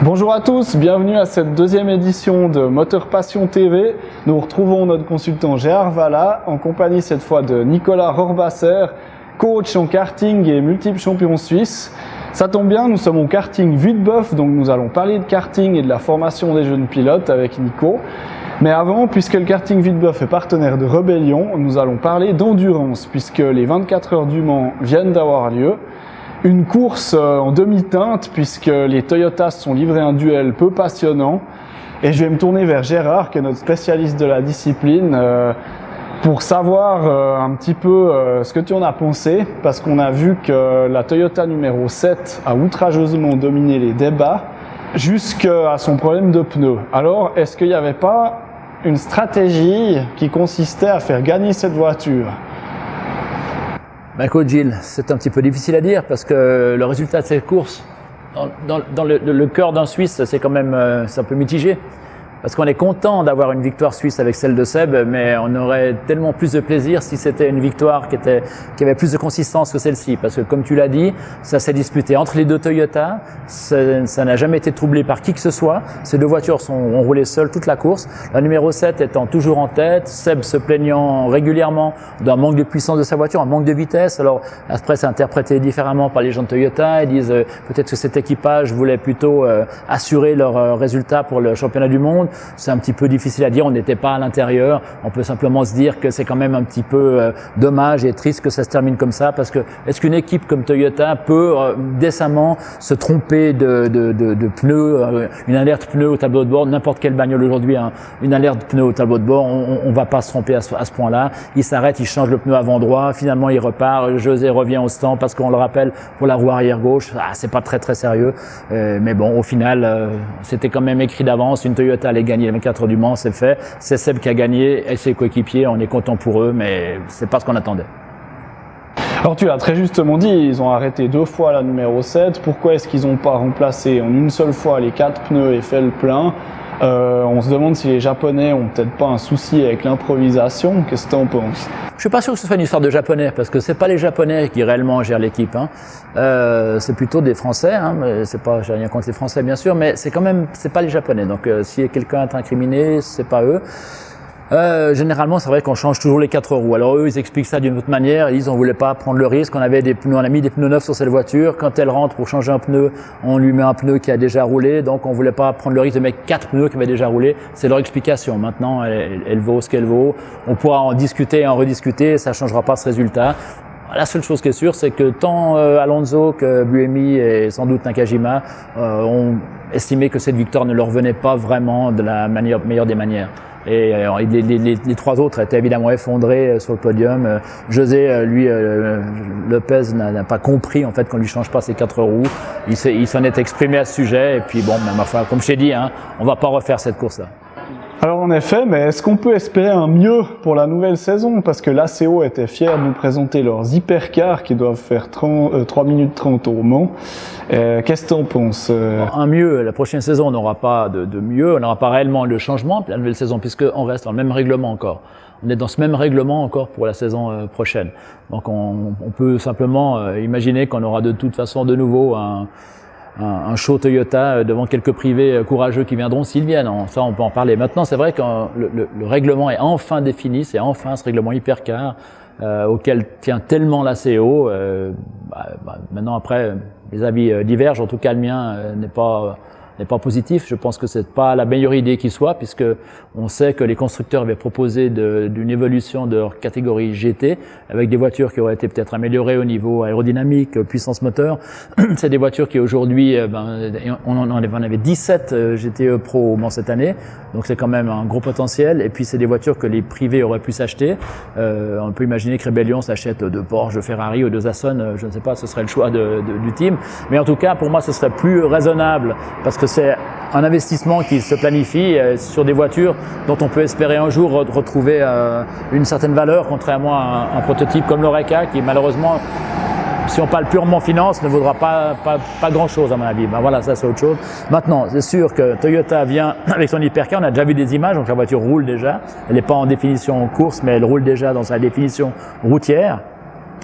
Bonjour à tous, bienvenue à cette deuxième édition de Moteur Passion TV. Nous retrouvons notre consultant Gérard Valla en compagnie cette fois de Nicolas Rohrbasser, coach en karting et multiple champion suisse. Ça tombe bien, nous sommes au karting Vuiteboeuf, donc nous allons parler de karting et de la formation des jeunes pilotes avec Nico. Mais avant, puisque le karting Vuiteboeuf est partenaire de Rebellion, nous allons parler d'endurance puisque les 24 heures du Mans viennent d'avoir lieu. Une course en demi-teinte puisque les Toyotas sont livrés un duel peu passionnant. Et je vais me tourner vers Gérard, qui est notre spécialiste de la discipline, pour savoir un petit peu ce que tu en as pensé, parce qu'on a vu que la Toyota numéro 7 a outrageusement dominé les débats jusqu'à son problème de pneus. Alors, est-ce qu'il n'y avait pas une stratégie qui consistait à faire gagner cette voiture ? Écoute Gilles, c'est un petit peu difficile à dire parce que le résultat de cette course, dans le cœur d'un Suisse, c'est quand même c'est un peu mitigé. Parce qu'on est content d'avoir une victoire suisse avec celle de Seb, mais on aurait tellement plus de plaisir si c'était une victoire qui avait plus de consistance que celle-ci. Parce que comme tu l'as dit, ça s'est disputé entre les deux Toyota, ça n'a jamais été troublé par qui que ce soit. Ces deux voitures ont roulé seules toute la course. La numéro 7 étant toujours en tête, Seb se plaignant régulièrement d'un manque de puissance de sa voiture, un manque de vitesse. Alors après c'est interprété différemment par les gens de Toyota. Ils disent peut-être que cet équipage voulait plutôt assurer leur résultat pour le championnat du monde. C'est un petit peu difficile à dire, on n'était pas à l'intérieur. On peut simplement se dire que c'est quand même un petit peu dommage et triste que ça se termine comme ça, parce que est-ce qu'une équipe comme Toyota peut décemment se tromper de pneus, une alerte pneu au tableau de bord, n'importe quelle bagnole aujourd'hui, hein, une alerte pneu au tableau de bord, on va pas se tromper à ce point-là. Il s'arrête, il change le pneu avant droit, finalement il repart, José revient au stand parce qu'on le rappelle pour la roue arrière gauche, c'est pas très sérieux, mais bon au final c'était quand même écrit d'avance, une Toyota allait gagner les 24 heures du Mans, c'est fait. C'est Seb qui a gagné et ses coéquipiers, on est content pour eux, mais c'est pas ce qu'on attendait. Alors tu l'as très justement dit, ils ont arrêté 2 fois la numéro 7. Pourquoi est-ce qu'ils n'ont pas remplacé en une seule fois les 4 pneus et fait le plein ? On se demande si les Japonais ont peut-être pas un souci avec l'improvisation. Qu'est-ce que tu en penses ? Je suis pas sûr que ce soit une histoire de Japonais, parce que c'est pas les Japonais qui réellement gèrent l'équipe. Hein. C'est plutôt des Français. Hein, mais c'est pas, j'ai rien contre les Français bien sûr, mais c'est quand même, c'est pas les Japonais. Donc si quelqu'un est incriminé, c'est pas eux. Généralement, c'est vrai qu'on change toujours les 4 roues. Alors eux, ils expliquent ça d'une autre manière. Ils disent on voulait pas prendre le risque. On avait des pneus, on a mis des pneus neufs sur cette voiture. Quand elle rentre pour changer un pneu, on lui met un pneu qui a déjà roulé. Donc on voulait pas prendre le risque de mettre 4 pneus qui avaient déjà roulé. C'est leur explication. Maintenant, elle vaut ce qu'elle vaut. On pourra en discuter et en rediscuter. Ça changera pas ce résultat. La seule chose qui est sûre, c'est que tant Alonso que Buemi et sans doute Nakajima ont estimé que cette victoire ne leur venait pas vraiment de la meilleure des manières. Et les 3 autres étaient évidemment effondrés sur le podium. José, lui, Lopez n'a pas compris en fait qu'on lui change pas ses 4 roues. Il s'en est exprimé à ce sujet. Et puis bon, ma foi, comme je t'ai dit, hein, on va pas refaire cette course-là. Alors en effet, mais est-ce qu'on peut espérer un mieux pour la nouvelle saison ? Parce que l'ACO était fier de nous présenter leurs hypercars qui doivent faire 3 minutes 30 au Mans. Qu'est-ce que tu en penses ? Un mieux, la prochaine saison, on n'aura pas de mieux, on n'aura pas réellement le changement de la nouvelle saison, puisqu'on reste dans le même règlement encore. On est dans ce même règlement encore pour la saison prochaine. Donc on peut simplement imaginer qu'on aura de toute façon de nouveau un show Toyota devant quelques privés courageux qui viendront s'ils viennent. Ça, on peut en parler. Maintenant, c'est vrai que le règlement est enfin défini. C'est enfin ce règlement hypercar auquel tient tellement la CO. Maintenant, après, les avis divergent. En tout cas, le mien n'est pas positif. Je pense que c'est pas la meilleure idée qui soit, puisque on sait que les constructeurs avaient proposé d'une évolution de leur catégorie GT avec des voitures qui auraient été peut-être améliorées au niveau aérodynamique, puissance moteur. C'est des voitures qui aujourd'hui, on en avait 17 GTE Pro au Mans cette année, donc c'est quand même un gros potentiel. Et puis c'est des voitures que les privés auraient pu s'acheter. On peut imaginer que Rebellion s'achète 2 Porsche, 2 Ferrari ou 2 Aston, je ne sais pas, ce serait le choix du team. Mais en tout cas, pour moi, ce serait plus raisonnable, parce que c'est un investissement qui se planifie sur des voitures dont on peut espérer un jour retrouver une certaine valeur, contrairement à un prototype comme l'Oreca qui malheureusement, si on parle purement finance, ne vaudra pas grand-chose à mon avis. Voilà, ça c'est autre chose. Maintenant, c'est sûr que Toyota vient avec son hypercar, on a déjà vu des images, donc la voiture roule déjà. Elle n'est pas en définition en course, mais elle roule déjà dans sa définition routière.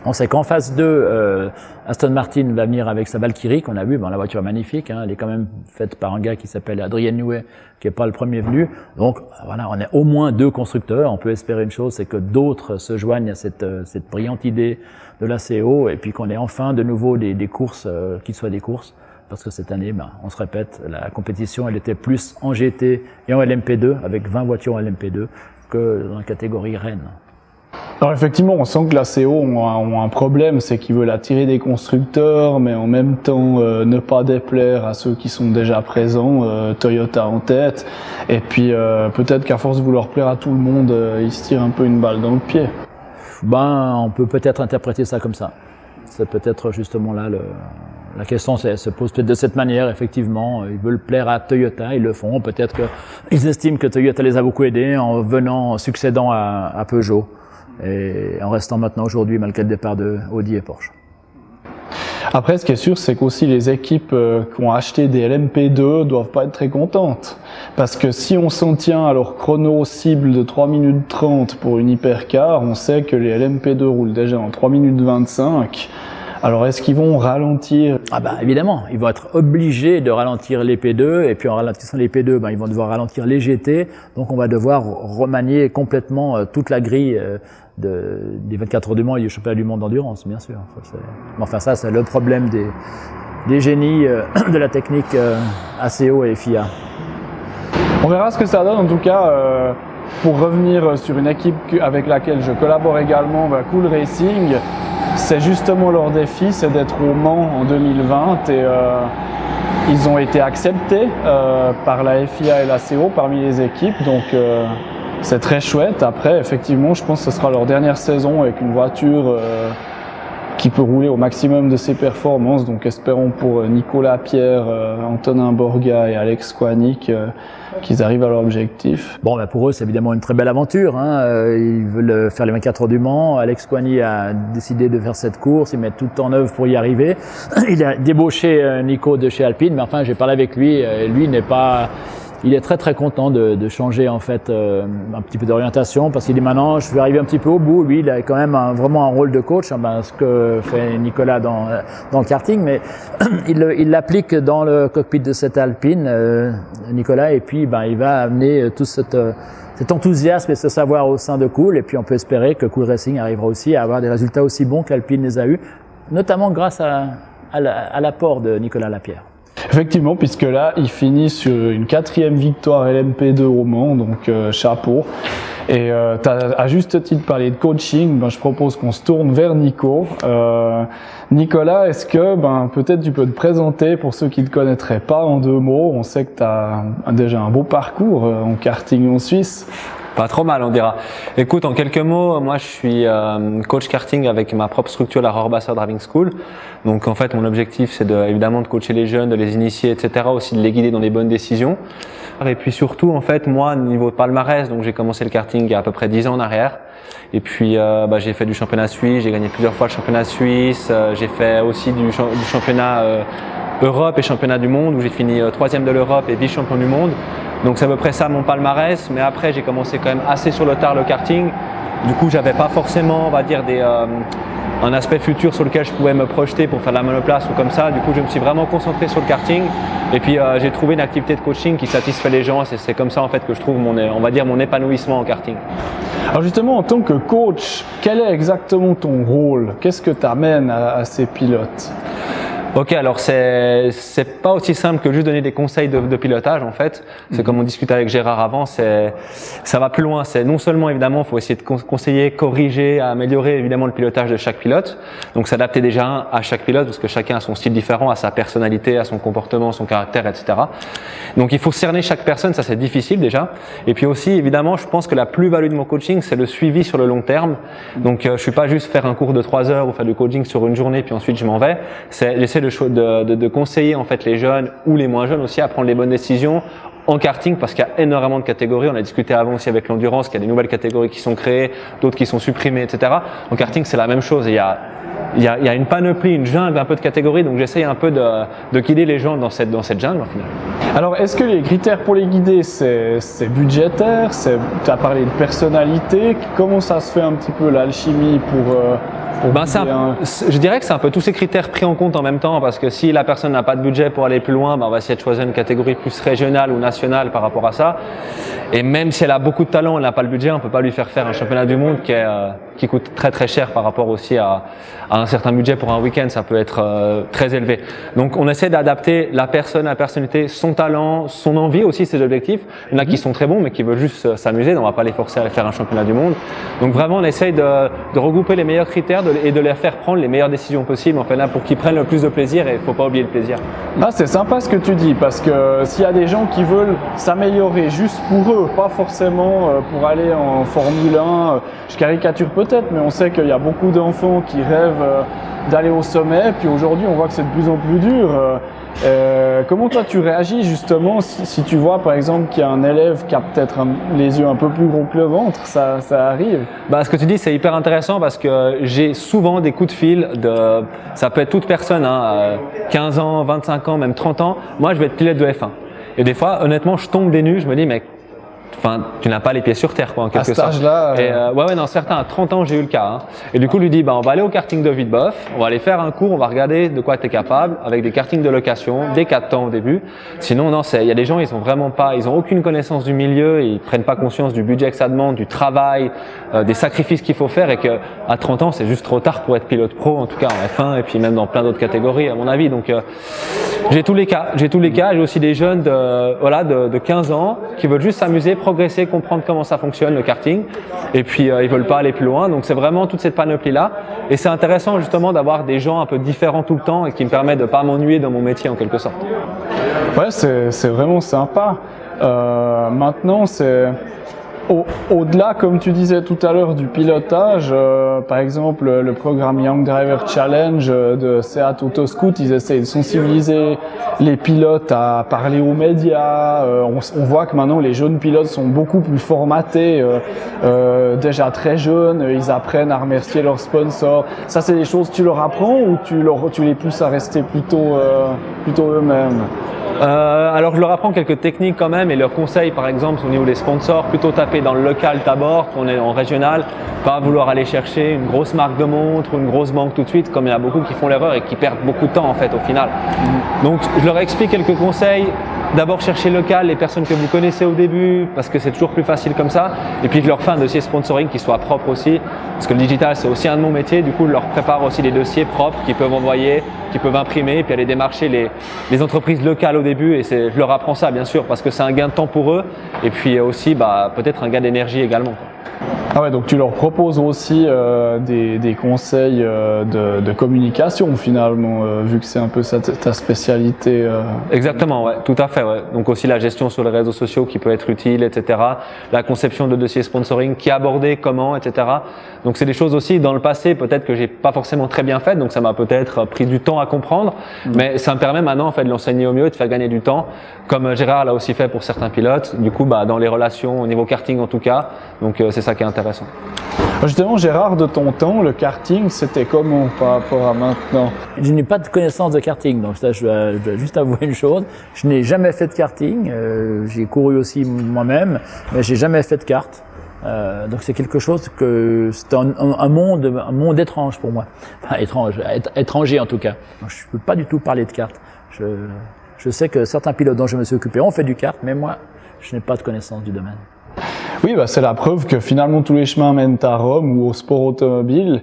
On sait qu'en phase 2, Aston Martin va venir avec sa Valkyrie qu'on a vu. Bon, la voiture est magnifique, hein, elle est quand même faite par un gars qui s'appelle Adrien Newey, qui est pas le premier venu. Donc voilà, on est au moins 2 constructeurs. On peut espérer une chose, c'est que d'autres se joignent à cette brillante idée de la CO et puis qu'on ait enfin de nouveau des courses qui soient des courses. Parce que cette année, on se répète, la compétition elle était plus en GT et en LMP2 avec 20 voitures en LMP2 que dans la catégorie Rennes. Alors effectivement, on sent que la CO ont un problème, c'est qu'ils veulent attirer des constructeurs, mais en même temps ne pas déplaire à ceux qui sont déjà présents, Toyota en tête. Et puis peut-être qu'à force de vouloir plaire à tout le monde, ils se tirent un peu une balle dans le pied. On peut peut-être interpréter ça comme ça. C'est peut-être justement là la question se pose peut-être de cette manière, effectivement. Ils veulent plaire à Toyota, ils le font. Peut-être qu'ils estiment que Toyota les a beaucoup aidés en succédant à Peugeot. Et en restant maintenant aujourd'hui malgré le départ de Audi et Porsche. Après, ce qui est sûr, c'est qu'aussi les équipes qui ont acheté des LMP2 doivent pas être très contentes. Parce que si on s'en tient à leur chrono cible de 3 minutes 30 pour une hypercar, on sait que les LMP2 roulent déjà en 3 minutes 25. Alors, est-ce qu'ils vont ralentir? Évidemment, ils vont être obligés de ralentir les P2 et puis en ralentissant les P2, ils vont devoir ralentir les GT. Donc, on va devoir remanier complètement toute la grille des 24 heures du Mans et du championnat du monde d'endurance, bien sûr. Ça, c'est le problème des génies de la technique ACO et FIA. On verra ce que ça donne. En tout cas, pour revenir sur une équipe avec laquelle je collabore également, Cool Racing, c'est justement leur défi, c'est d'être au Mans en 2020 et ils ont été acceptés par la FIA et la CO parmi les équipes, donc c'est très chouette. Après, effectivement, je pense que ce sera leur dernière saison avec une voiture qui peut rouler au maximum de ses performances, donc espérons pour Nicolas Pierre, Antonin Borga et Alex Koenig qu'ils arrivent à leur objectif. Pour eux, c'est évidemment une très belle aventure, hein. Ils veulent faire les 24 heures du Mans. Alex Koenig a décidé de faire cette course, il met tout en œuvre pour y arriver. Il a débauché Nico de chez Alpine, mais enfin, j'ai parlé avec lui, il est très très content de changer en fait un petit peu d'orientation parce qu'il dit maintenant je vais arriver un petit peu au bout. Lui il a quand même vraiment un rôle de coach, ce que fait Nicolas dans le karting, mais il l'applique dans le cockpit de cette Alpine, Nicolas, et puis il va amener tout cet enthousiasme et ce savoir au sein de Cool, et puis on peut espérer que Cool Racing arrivera aussi à avoir des résultats aussi bons qu'Alpine les a eus, notamment grâce à l'apport de Nicolas Lapierre. Effectivement, puisque là, il finit sur une 4e victoire LMP2 au Mans, donc chapeau. Et tu as à juste titre parlé de coaching, je propose qu'on se tourne vers Nico. Nicolas, est-ce que peut-être tu peux te présenter pour ceux qui ne te connaîtraient pas en 2 mots? On sait que tu as déjà un beau parcours en karting en Suisse. Pas trop mal, on dira. Écoute, en quelques mots, moi je suis coach karting avec ma propre structure, la Rohrwasser Driving School. Donc en fait, mon objectif c'est évidemment de coacher les jeunes, de les initier, etc. Aussi de les guider dans les bonnes décisions. Et puis surtout, en fait, moi, niveau palmarès, donc j'ai commencé le karting il y a à peu près 10 ans en arrière. Et puis j'ai fait du championnat suisse, j'ai gagné plusieurs fois le championnat suisse. J'ai fait aussi du championnat Europe et championnat du monde où j'ai fini 3e de l'Europe et vice-champion du monde. Donc c'est à peu près ça mon palmarès, mais après j'ai commencé quand même assez sur le tard le karting. Du coup j'avais pas forcément, on va dire, un aspect futur sur lequel je pouvais me projeter pour faire de la monoplace ou comme ça. Du coup je me suis vraiment concentré sur le karting et puis j'ai trouvé une activité de coaching qui satisfait les gens. C'est comme ça en fait que je trouve mon épanouissement en karting. Alors justement, en tant que coach, quel est exactement ton rôle? Qu'est-ce que tu amènes à ces pilotes? Ok, alors c'est pas aussi simple que juste donner des conseils de pilotage en fait. C'est comme on discutait avec Gérard avant, ça va plus loin. C'est non seulement évidemment, il faut essayer de conseiller, corriger, améliorer évidemment le pilotage de chaque pilote. Donc s'adapter déjà à chaque pilote parce que chacun a son style différent, à sa personnalité, à son comportement, son caractère, etc. Donc il faut cerner chaque personne, ça c'est difficile déjà. Et puis aussi évidemment, je pense que la plus-value de mon coaching, c'est le suivi sur le long terme. Donc je suis pas juste faire un cours de 3 heures ou faire du coaching sur une journée puis ensuite je m'en vais. J'essaie de conseiller en fait les jeunes ou les moins jeunes aussi à prendre les bonnes décisions en karting parce qu'il y a énormément de catégories. On a discuté avant aussi avec l'endurance qu'il y a des nouvelles catégories qui sont créées, d'autres qui sont supprimées, etc. En karting c'est la même chose. Il y a une panoplie, une jungle un peu de catégories, donc j'essaye un peu de guider les gens dans cette jungle au final. Alors est-ce que les critères pour les guider c'est budgétaire, tu as parlé de personnalité, comment ça se fait un petit peu l'alchimie Ben, je dirais que c'est un peu tous ces critères pris en compte en même temps, parce que si la personne n'a pas de budget pour aller plus loin, ben on va essayer de choisir une catégorie plus régionale ou nationale par rapport à ça. Et même si elle a beaucoup de talent, elle n'a pas le budget, on peut pas lui faire un championnat du monde qui coûte très très cher par rapport aussi à un certain budget pour un week-end, ça peut être très élevé. Donc on essaie d'adapter la personne, la personnalité, son talent, son envie aussi, ses objectifs. Il y en a qui sont très bons mais qui veulent juste s'amuser, donc on va pas les forcer à faire un championnat du monde. Donc vraiment on essaye de regrouper les meilleurs critères et de les faire prendre les meilleures décisions possibles, en fait, là, pour qu'ils prennent le plus de plaisir, et il ne faut pas oublier le plaisir. Ah, c'est sympa ce que tu dis, parce que s'il y a des gens qui veulent s'améliorer juste pour eux, pas forcément pour aller en Formule 1, je caricature peut-être, mais on sait qu'il y a beaucoup d'enfants qui rêvent d'aller au sommet, puis aujourd'hui on voit que c'est de plus en plus dur. Comment toi tu réagis justement si tu vois par exemple qu'il y a un élève qui a peut-être les yeux un peu plus gros que le ventre, ça arrive? Bah, ce que tu dis c'est hyper intéressant, parce que j'ai souvent des coups de fil ça peut être toute personne, 15 ans, 25 ans, même 30 ans. Moi je vais être pilote de F1 et des fois honnêtement je tombe des nues, je me dis mais tu n'as pas les pieds sur terre, quoi, en quelque sorte. À cet âge-là. Ouais, non, certains, à 30 ans, j'ai eu le cas. Et du coup, lui dit, on va aller au karting de Wiedeboeuf, on va aller faire un cours, on va regarder de quoi tu es capable, avec des kartings de location, des 4 temps au début. Sinon, non, il y a des gens, ils ont aucune connaissance du milieu, ils prennent pas conscience du budget que ça demande, du travail, des sacrifices qu'il faut faire, et que à 30 ans, c'est juste trop tard pour être pilote pro, en tout cas en F1, et puis même dans plein d'autres catégories, à mon avis. Donc, j'ai tous les cas. J'ai aussi des jeunes de 15 ans qui veulent juste s'amuser, progresser, comprendre comment ça fonctionne le karting, et puis ils veulent pas aller plus loin. Donc c'est vraiment toute cette panoplie là, et c'est intéressant justement d'avoir des gens un peu différents tout le temps, et qui me permet de pas m'ennuyer dans mon métier en quelque sorte. Ouais, c'est vraiment sympa. Maintenant c'est au-delà, comme tu disais tout à l'heure, du pilotage, par exemple le programme Young Driver Challenge de Seat Autoscoot, ils essayent de sensibiliser les pilotes à parler aux médias. On voit que maintenant les jeunes pilotes sont beaucoup plus formatés, déjà très jeunes, ils apprennent à remercier leurs sponsors. Ça, c'est des choses que tu leur apprends, ou tu les pousses à rester plutôt eux-mêmes? Alors je leur apprends quelques techniques quand même, et leurs conseils par exemple au niveau des sponsors, plutôt taper dans le local d'abord, qu'on est en régional, pas vouloir aller chercher une grosse marque de montre ou une grosse banque tout de suite, comme il y en a beaucoup qui font l'erreur et qui perdent beaucoup de temps en fait au final. Donc je leur explique quelques conseils. D'abord chercher local, les personnes que vous connaissez au début, parce que c'est toujours plus facile comme ça, et puis je leur fais un dossier sponsoring qui soit propre aussi, parce que le digital c'est aussi un de mon métier. Du coup je leur prépare aussi des dossiers propres qu'ils peuvent envoyer, qu'ils peuvent imprimer, et puis aller démarcher les entreprises locales au début, et je leur apprends ça bien sûr, parce que c'est un gain de temps pour eux, et puis aussi peut-être un gain d'énergie également, quoi. Ah ouais, donc tu leur proposes aussi des conseils de communication finalement, vu que c'est un peu ta spécialité. Exactement, ouais, tout à fait. Ouais. Donc aussi la gestion sur les réseaux sociaux qui peut être utile, etc. La conception de dossiers sponsoring, qui aborder, comment, etc. Donc c'est des choses aussi dans le passé peut-être que j'ai pas forcément très bien faites, donc ça m'a peut-être pris du temps à comprendre, mais ça me permet maintenant en fait de l'enseigner au mieux, de faire gagner du temps, comme Gérard l'a aussi fait pour certains pilotes. Du coup, dans les relations au niveau karting en tout cas. Donc c'est ça qui est intéressant. Justement, Gérard, de ton temps, le karting, c'était comment par rapport à maintenant? Je n'ai pas de connaissance de karting, donc ça, je dois juste avouer une chose. Je n'ai jamais fait de karting. J'ai couru aussi moi-même, mais j'ai jamais fait de kart. Donc c'est quelque chose c'est un monde étrange pour moi. Enfin, étranger en tout cas. Donc, je peux pas du tout parler de kart. Je sais que certains pilotes dont je me suis occupé ont fait du kart, mais moi, je n'ai pas de connaissance du domaine. Oui, c'est la preuve que finalement tous les chemins mènent à Rome ou au sport automobile.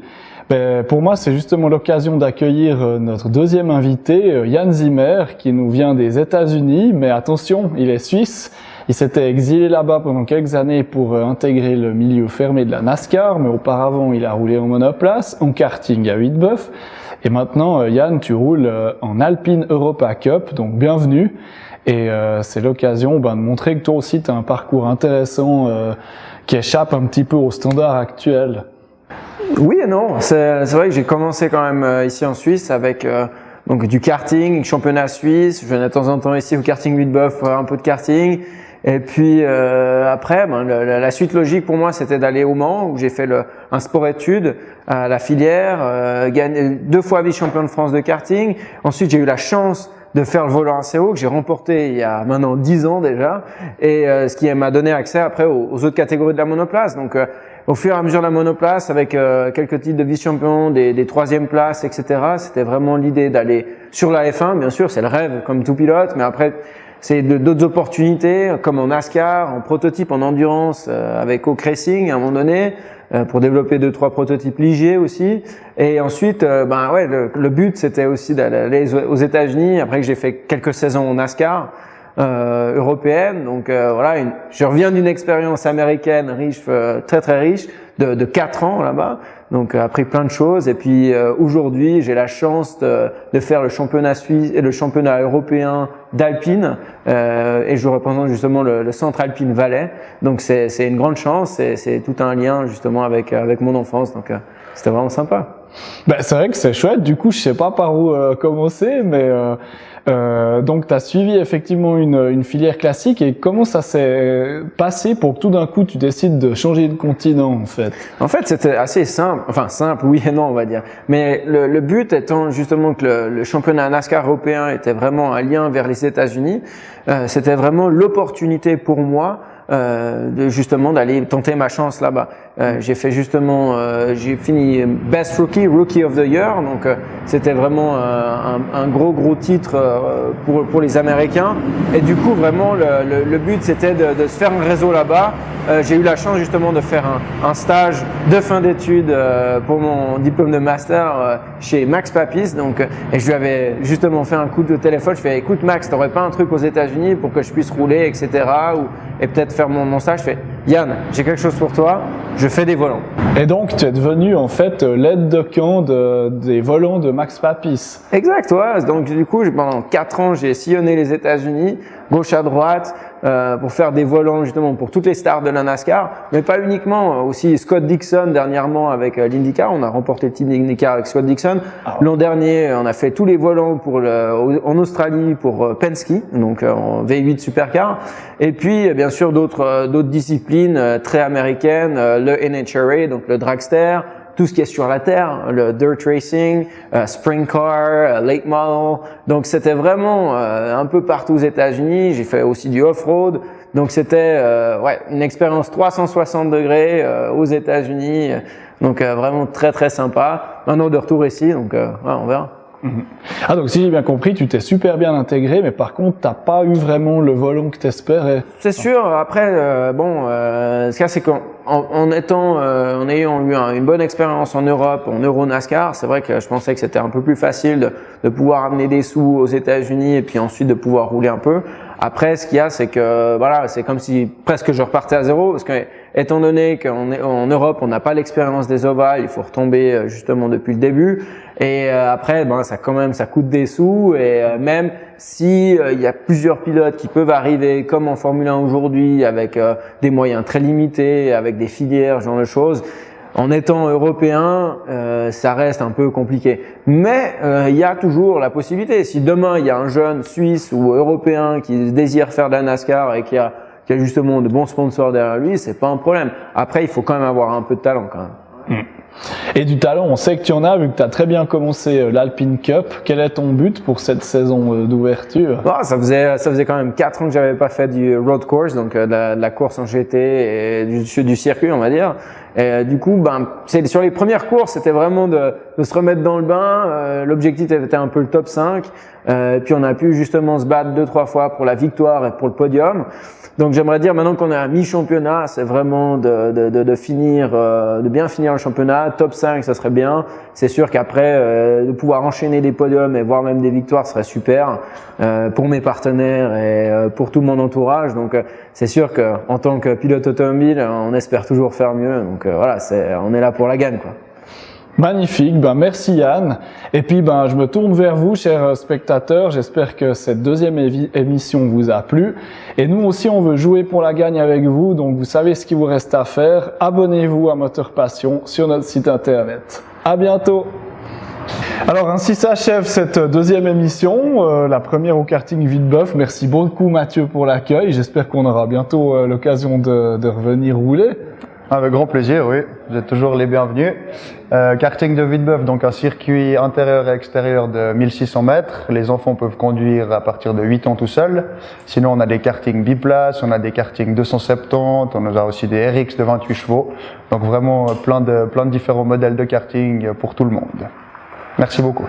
Pour moi, c'est justement l'occasion d'accueillir notre deuxième invité, Jan Zimmer, qui nous vient des États-Unis, mais attention, il est suisse. Il s'était exilé là-bas pendant quelques années pour intégrer le milieu fermé de la NASCAR, mais auparavant, il a roulé en monoplace, en karting à Wiedeboeuf. Et maintenant, Jan, tu roules en Alpine Europa Cup, donc bienvenue. Et c'est l'occasion de montrer que toi aussi tu as un parcours intéressant qui échappe un petit peu aux standards actuels. Oui et non, c'est vrai que j'ai commencé quand même ici en Suisse avec donc du karting, championnat suisse. Je venais de temps en temps ici au karting Wiedeboeuf, un peu de karting. Et puis après, la suite logique pour moi, c'était d'aller au Mans, où j'ai fait un sport-études à la filière, gagné 2 fois vice-champion de France de karting. Ensuite, j'ai eu la chance de faire le volant assez haut que j'ai remporté il y a maintenant 10 ans déjà, et ce qui m'a donné accès après aux autres catégories de la monoplace. Donc au fur et à mesure de la monoplace, avec quelques titres de vice-champion, des troisième places, etc., c'était vraiment l'idée d'aller sur la F1. Bien sûr, c'est le rêve comme tout pilote, mais après, c'est d'autres opportunités, comme en NASCAR, en prototype, en endurance, avec Oak Racing à un moment donné, pour développer 2-3 prototypes légers aussi. Et ensuite, le but, c'était aussi d'aller aux États-Unis, après que j'ai fait quelques saisons en NASCAR, européenne. Donc voilà, je reviens d'une expérience américaine riche, très très riche, de 4 ans là-bas. Donc appris plein de choses. Et puis aujourd'hui, j'ai la chance de faire le championnat suisse et le championnat européen d'Alpine. Et je représente justement le centre Alpine Valais. Donc c'est une grande chance. C'est tout un lien justement avec mon enfance. Donc c'était vraiment sympa. Ben, c'est vrai que c'est chouette. Du coup, je sais pas par où commencer, mais donc tu as suivi effectivement une filière classique. Et comment ça s'est passé pour que tout d'un coup tu décides de changer de continent en fait? En fait, c'était assez simple. Enfin, simple, oui et non, on va dire. Mais le but étant justement que le championnat NASCAR européen était vraiment un lien vers les États-Unis. C'était vraiment l'opportunité pour moi justement d'aller tenter ma chance là-bas. J'ai fait justement, j'ai fini Best Rookie of the Year, donc c'était vraiment un gros titre pour les Américains. Et du coup, vraiment, le but c'était de se faire un réseau là-bas. J'ai eu la chance justement de faire un stage de fin d'études pour mon diplôme de master chez Max Papis. Donc, et je lui avais justement fait un coup de téléphone. Je fais, écoute Max, t'aurais pas un truc aux États-Unis pour que je puisse rouler, etc. Et peut-être faire mon stage. Je fais, Yann, j'ai quelque chose pour toi. Je fais des volants. Et donc, tu es devenu en fait l'aide de camp des volants de Max Papis. Exact, ouais. Donc, du coup, pendant 4 ans, j'ai sillonné les États-Unis, gauche à droite, pour faire des volants justement pour toutes les stars de la NASCAR, mais pas uniquement. Aussi Scott Dixon dernièrement avec l'IndyCar, on a remporté le team d'IndyCar avec Scott Dixon. L'an dernier, on a fait tous les volants en Australie pour Penske, donc en V8 Supercar. Et puis, bien sûr, d'autres disciplines très américaines, le NHRA, donc le dragster, tout ce qui est sur la terre, le dirt racing, sprint car, late model. Donc c'était vraiment un peu partout aux États-Unis. J'ai fait aussi du off-road. Donc c'était une expérience 360 degrés aux États-Unis. Donc vraiment très très sympa. Maintenant de retour ici, donc on verra. Ah, donc si j'ai bien compris, tu t'es super bien intégré, mais par contre, t'as pas eu vraiment le volant que t'espérais. C'est sûr. Après, ce qu'il y a, c'est en ayant eu une bonne expérience en Europe, en Euro NASCAR, c'est vrai que je pensais que c'était un peu plus facile de pouvoir amener des sous aux États-Unis et puis ensuite de pouvoir rouler un peu. Après, ce qu'il y a, c'est que voilà, c'est comme si presque je repartais à zéro, parce que étant donné qu'en Europe, on n'a pas l'expérience des ovales, il faut retomber justement depuis le début. Et après, ça coûte des sous. Et même si il y a plusieurs pilotes qui peuvent arriver, comme en Formule 1 aujourd'hui, avec des moyens très limités, avec des filières, ce genre de choses. En étant européen, ça reste un peu compliqué. Mais il y a toujours la possibilité. Si demain il y a un jeune Suisse ou européen qui désire faire de la NASCAR et qui a justement de bons sponsors derrière lui, c'est pas un problème. Après, il faut quand même avoir un peu de talent quand même. Et du talent, on sait que tu en as, vu que tu as très bien commencé l'Alpine Cup. Quel est ton but pour cette saison d'ouverture? Ça faisait quand même 4 ans que j'avais pas fait du road course, donc de la course en GT et du circuit, on va dire. Et du coup, sur les premières courses, c'était vraiment de se remettre dans le bain. L'objectif était un peu le top 5. Puis on a pu justement se battre 2-3 fois pour la victoire et pour le podium. Donc j'aimerais dire maintenant qu'on est à mi-championnat, c'est vraiment de finir, de bien finir le championnat. Top 5, ça serait bien. C'est sûr qu'après, de pouvoir enchaîner des podiums et voire même des victoires serait super pour mes partenaires et pour tout mon entourage. Donc c'est sûr qu'en tant que pilote automobile, on espère toujours faire mieux. Donc voilà, on est là pour la gagne, quoi. Magnifique, merci Yann. Et puis je me tourne vers vous, chers spectateurs. J'espère que cette deuxième émission vous a plu. Et nous aussi, on veut jouer pour la gagne avec vous. Donc vous savez ce qu'il vous reste à faire. Abonnez-vous à Moteur Passion sur notre site internet. À bientôt. Alors ainsi s'achève cette deuxième émission, la première au karting Villebeuf. Merci beaucoup Mathieu pour l'accueil. J'espère qu'on aura bientôt l'occasion de revenir rouler. Avec grand plaisir, oui. Vous êtes toujours les bienvenus. Karting de Vuiteboeuf, donc un circuit intérieur et extérieur de 1600 mètres. Les enfants peuvent conduire à partir de 8 ans tout seuls. Sinon, on a des kartings biplaces, on a des kartings 270, on a aussi des RX de 28 chevaux. Donc vraiment plein de différents modèles de karting pour tout le monde. Merci beaucoup.